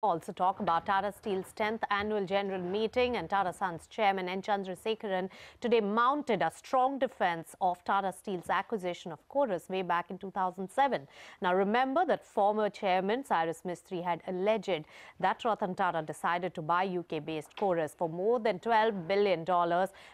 Also talk about Tata Steel's 10th annual general meeting, and Tata Sons Chairman N.Chandra today mounted a strong defense of Tata Steel's acquisition of Chorus way back in 2007. Now remember that former chairman Cyrus Mistry had alleged that Ratan Tata decided to buy UK-based Chorus for more than $12 billion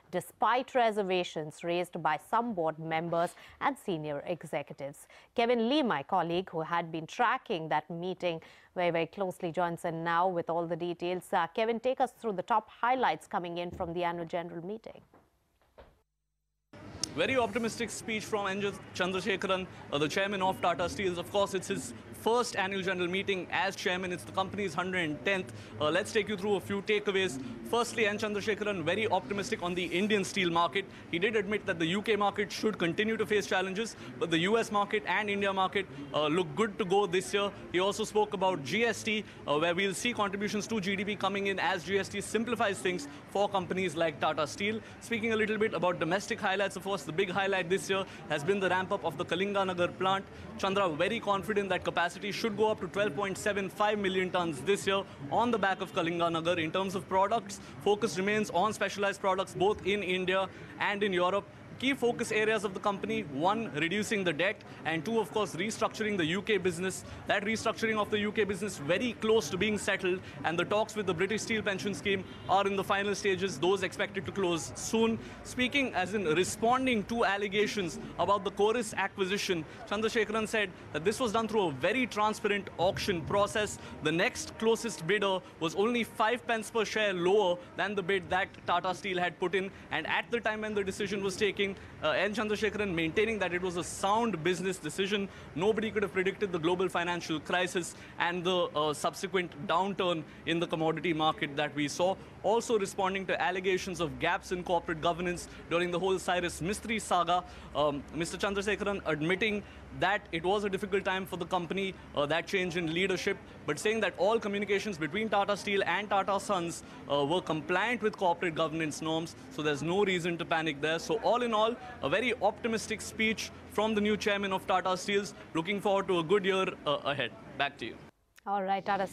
despite reservations raised by some board members and senior executives. Kevin Lee, my colleague who had been tracking that meeting very closely, joins in now with all the details. Kevin, take us through the top highlights coming in from the annual general meeting. Very optimistic speech from N.Chandra, the chairman of Tata Steel. Of course, it's his first annual general meeting as chairman. It's the company's 110th. Let's take you through a few takeaways. Firstly, N.Chandra very optimistic on the Indian steel market. He did admit that the UK market should continue to face challenges, but the US market and India market look good to go this year. He also spoke about GST, where we'll see contributions to GDP coming in as GST simplifies things for companies like Tata Steel. Speaking a little bit about domestic highlights, of course, the big highlight this year has been the ramp-up of the Kalinganagar plant. Chandra very confident that capacity should go up to 12.75 million tons this year on the back of Kalinganagar. In terms of products, focus remains on specialized products both in India and in Europe. Key focus areas of the company: one, reducing the debt, and two, of course, restructuring the UK business. That restructuring of the UK business very close to being settled, and the talks with the British Steel Pension Scheme are in the final stages, those expected to close soon. Speaking as in responding to allegations about the Chorus acquisition, Chandrasekaran said that this was done through a very transparent auction process. The next closest bidder was only 5 pence per share lower than the bid that Tata Steel had put in, and at the time when the decision was taken, N.Chandra maintaining that it was a sound business decision. Nobody could have predicted the global financial crisis and the subsequent downturn in the commodity market that we saw. Also responding to allegations of gaps in corporate governance during the whole Cyrus Mistry saga, Mr. Chandrasekaran admitting that it was a difficult time for the company, that change in leadership, but saying that all communications between Tata Steel and Tata Sons were compliant with corporate governance norms, so there's no reason to panic there. So all in all, a very optimistic speech from the new chairman of Tata Steels. Looking forward to a good year ahead. Back to you. All right, Tata